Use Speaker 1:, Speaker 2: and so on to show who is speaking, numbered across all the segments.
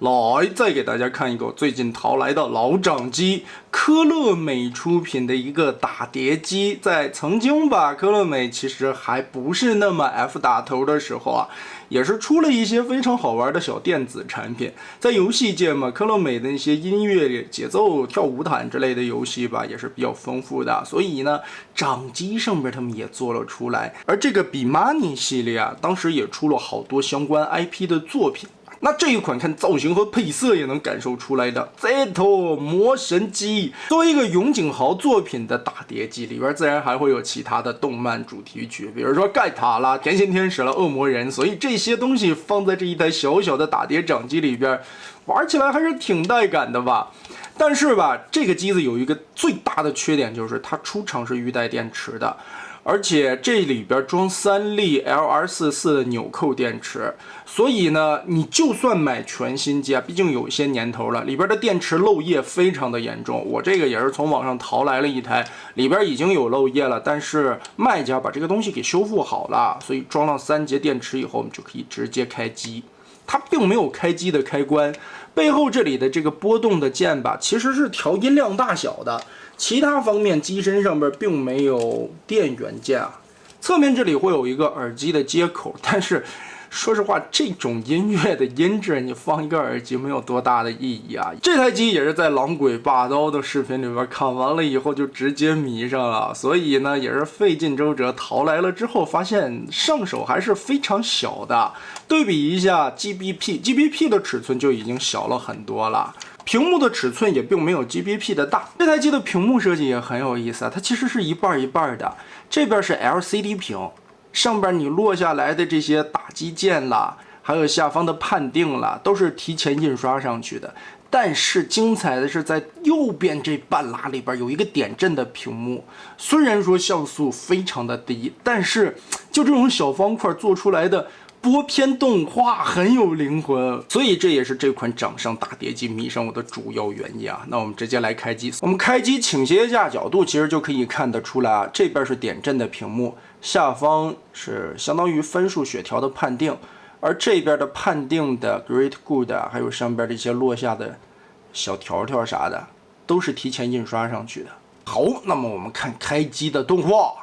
Speaker 1: 来，再给大家看一个最近淘来的老掌机，科乐美出品的一个打碟机。在曾经吧，科乐美其实还不是那么 F 打头的时候啊，也是出了一些非常好玩的小电子产品。在游戏界嘛，科乐美的一些音乐、节奏、跳舞毯之类的游戏吧，也是比较丰富的。所以呢，掌机上面他们也做了出来。而这个比 Money 系列啊，当时也出了好多相关 IP 的作品。那这一款看造型和配色也能感受出来的 Zeto 魔神机，作为一个永井豪作品的打碟机，里边自然还会有其他的动漫主题曲，比如说盖塔啦、甜心天使啦、恶魔人，所以这些东西放在这一台小小的打碟掌机里边，玩起来还是挺带感的吧。但是吧，这个机子有一个最大的缺点，就是它出厂是预带电池的。而且这里边装3粒 LR44的纽扣电池，所以呢，你就算买全新机啊，毕竟有一些年头了，里边的电池漏液非常的严重。我这个也是从网上淘来了一台，里边已经有漏液了，但是卖家把这个东西给修复好了，所以装上3节电池以后，我们就可以直接开机。它并没有开机的开关，背后这里的这个波动的键吧，其实是调音量大小的。其他方面，机身上边并没有电源键啊。侧面这里会有一个耳机的接口，但是说实话，这种音乐的音质，你放一个耳机没有多大的意义啊。这台机也是在狼鬼霸刀的视频里边看完了以后就直接迷上了，所以呢也是费尽周折淘来了之后，发现上手还是非常小的。对比一下 GBP 的尺寸就已经小了很多了。屏幕的尺寸也并没有 GBP 的大，这台机的屏幕设计也很有意思啊，它其实是一半一半的，这边是 LCD 屏，上边你落下来的这些打击键啦，还有下方的判定啦，都是提前印刷上去的。但是精彩的是在右边这半拉里边有一个点阵的屏幕，虽然说像素非常的低，但是就这种小方块做出来的播片动画很有灵魂，所以这也是这款掌上打碟机迷上我的主要原因啊。那我们直接来开机，我们开机倾斜一下角度，其实就可以看得出来啊，这边是点阵的屏幕，下方是相当于分数血条的判定，而这边的判定的 Great Good 还有上边这些落下的小条条啥的，都是提前印刷上去的。好，那么我们看开机的动画。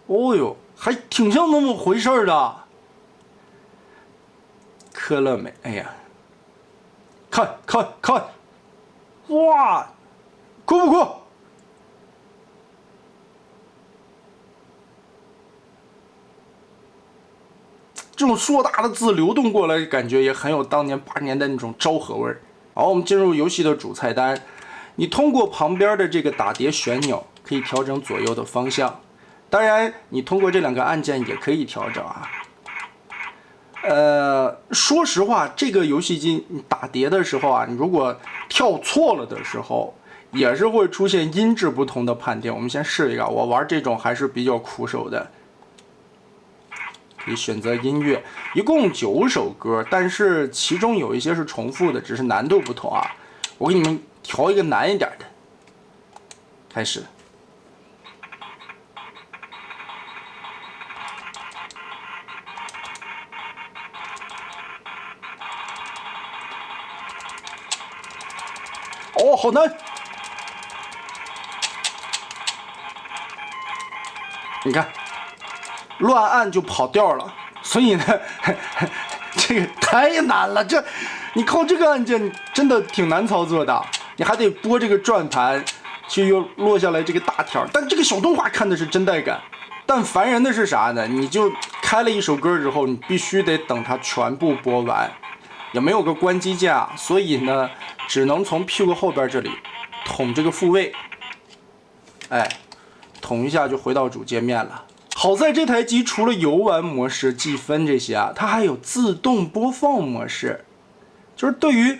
Speaker 1: 哦呦，还挺像那么回事儿的。科乐美，哎呀，看看看，哇，酷不酷？这种硕大的字流动过来，感觉也很有当年80年代那种昭和味儿。好，我们进入游戏的主菜单，你通过旁边的这个打碟旋钮可以调整左右的方向，当然你通过这2个按键也可以调整啊。说实话，这个游戏机你打碟的时候啊，你如果跳错了的时候，也是会出现音质不同的判定。我们先试一个，我玩这种还是比较苦手的。可以选择音乐，一共9首歌，但是其中有一些是重复的，只是难度不同啊。我给你们调一个难一点的，开始。哦，好难！你看，乱按就跑调了，所以呢，这个太难了。这，你靠这个按键真的挺难操作的，你还得拨这个转盘，去又落下来这个大条。但这个小动画看的是真带感。但烦人的是啥呢？你就开了一首歌之后，你必须得等它全部播完，也没有个关机键啊，所以呢，只能从屁股后边这里捅这个复位，哎，捅一下就回到主界面了。好在这台机除了游玩模式、计分这些啊，它还有自动播放模式，就是对于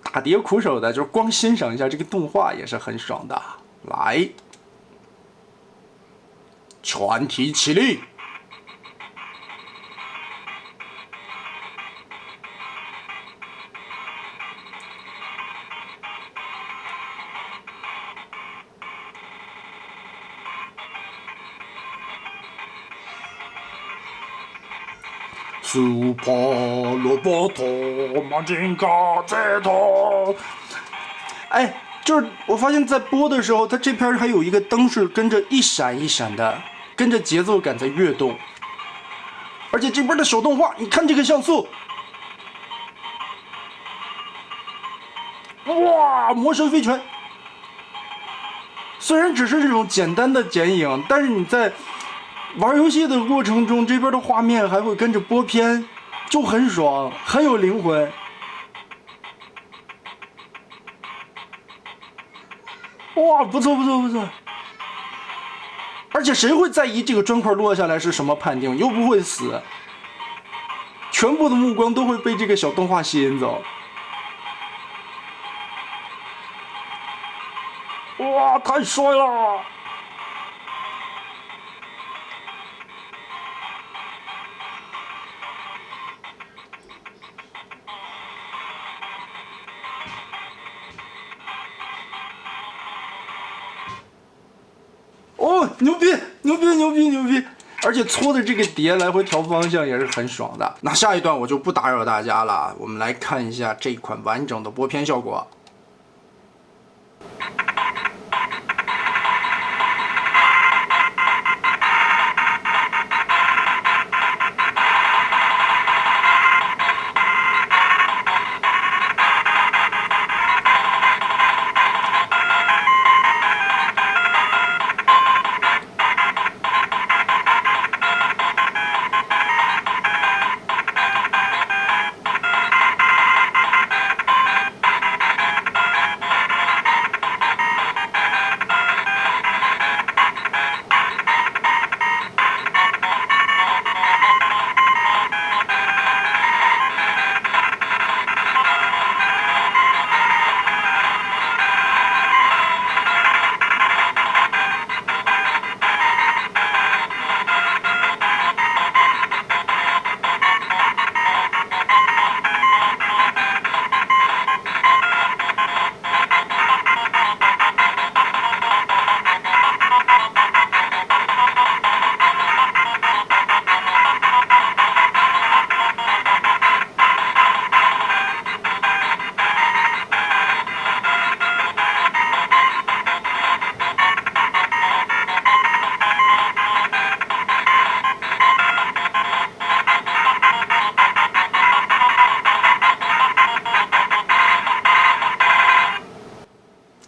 Speaker 1: 打碟苦手的，就是光欣赏一下这个动画也是很爽的。来，全体起立。Super 萝卜头，马金嘎在头。哎，就是我发现，在播的时候，它这片还有一个灯是跟着一闪一闪的，跟着节奏感在跃动。而且这边的手动画，你看这个像素，哇，魔神飞拳。虽然只是这种简单的剪影，但是你在玩游戏的过程中，这边的画面还会跟着播片，就很爽，很有灵魂。哇，不错不错不错！而且谁会在意这个砖块落下来是什么判定？又不会死，全部的目光都会被这个小动画吸引走。哇，太帅了！哦，牛逼，牛逼，牛逼，牛逼！而且搓的这个碟来回调方向也是很爽的。那下一段我就不打扰大家了，我们来看一下这款完整的播片效果。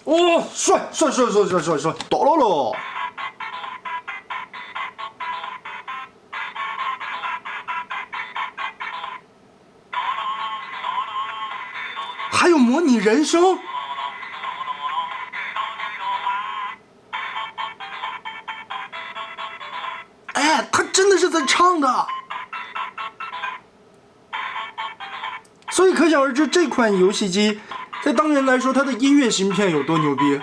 Speaker 1: 哦，帅帅帅帅帅帅帅，到了喽！还有模拟人生，哎，他真的是在唱的，所以可想而知这款游戏机在当年来说，它的音乐芯片有多牛逼。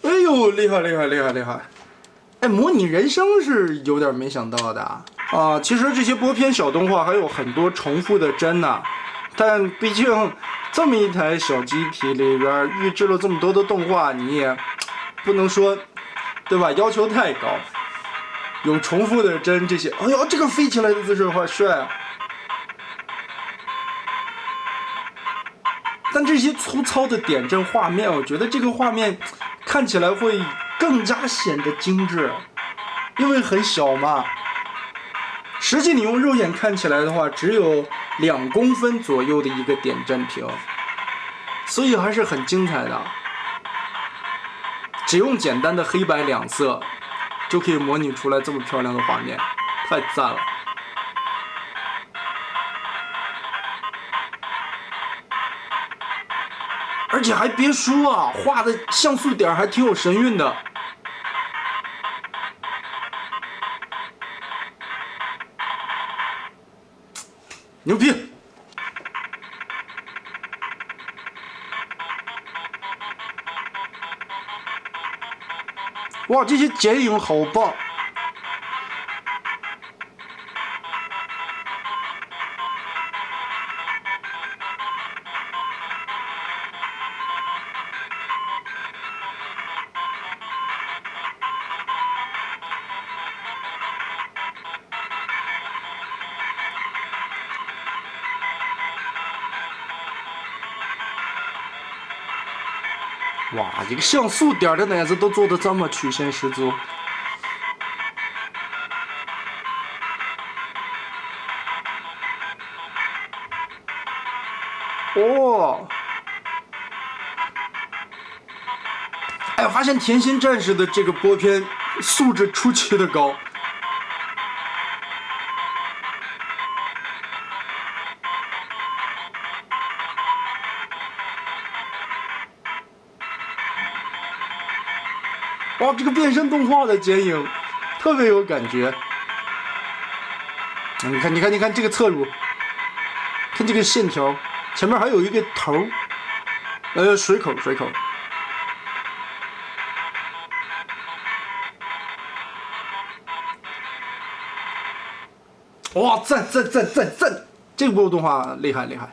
Speaker 1: 哎呦，厉害厉害厉害厉害！哎，模拟人生是有点没想到的啊。其实这些播片小动画还有很多重复的帧呢，但毕竟这么一台小机体里边预制了这么多的动画，你也不能说，对吧？要求太高，有重复的帧这些。哎呦，这个飞起来的姿势好帅啊！但这些粗糙的点阵画面，我觉得这个画面看起来会更加显得精致，因为很小嘛。实际你用肉眼看起来的话，只有2公分左右的一个点阵屏，所以还是很精彩的。只用简单的黑白2色，就可以模拟出来这么漂亮的画面，太赞了。而且还别说啊，画的像素点还挺有神韵的。牛逼！哇，这些剪影好棒！哇，一个像素点的奶子都做的这么曲线十足。哦，哎，发现甜心战士的这个播片素质出奇的高。哇，这个变身动画的剪影特别有感觉。你看，你看，你看这个侧乳，看这个线条，前面还有一个头，水口，水口。哇，赞赞赞赞赞！这部动画厉害厉害。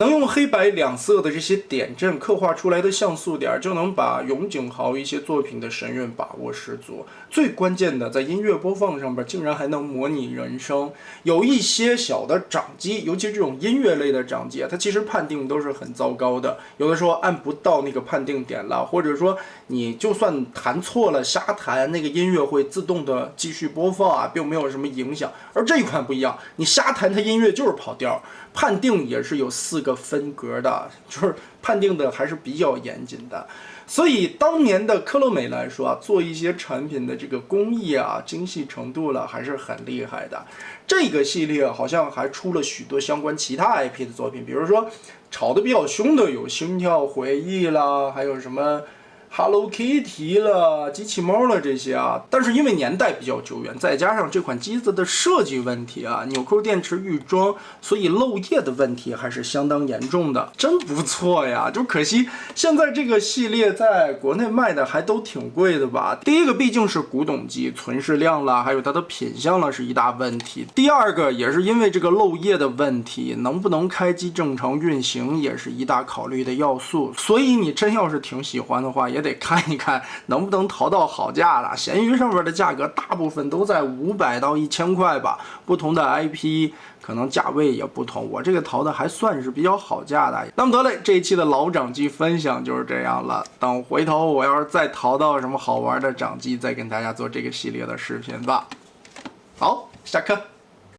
Speaker 1: 能用黑白两色的这些点阵刻画出来的像素点，就能把永井豪一些作品的神韵把握十足。最关键的，在音乐播放上边，竟然还能模拟人声。有一些小的掌机，尤其这种音乐类的掌机啊，它其实判定都是很糟糕的。有的时候按不到那个判定点了，或者说你就算弹错了，瞎弹，那个音乐会自动的继续播放啊，并没有什么影响。而这一款不一样，你瞎弹它音乐就是跑调。判定也是有4个分格的，就是判定的还是比较严谨的。所以当年的科乐美来说啊，做一些产品的这个工艺啊、精细程度了还是很厉害的。这个系列好像还出了许多相关其他 IP 的作品，比如说炒得比较凶的有《心跳回忆》啦，还有什么Hello Kitty 了、机器猫了这些啊，但是因为年代比较久远，再加上这款机子的设计问题啊，纽扣电池预装，所以漏液的问题还是相当严重的，真不错呀！就可惜现在这个系列在国内卖的还都挺贵的吧。第一个毕竟是古董机，存世量了，还有它的品相了是一大问题。第二个也是因为这个漏液的问题，能不能开机正常运行也是一大考虑的要素。所以你真要是挺喜欢的话，也得看一看能不能淘到好价了。闲鱼上面的价格大部分都在500到1000块吧，不同的 IP 可能价位也不同。我这个淘的还算是比较好价的。那么得嘞，这一期的老掌机分享就是这样了。等回头我要是再淘到什么好玩的掌机，再跟大家做这个系列的视频吧。好，下课。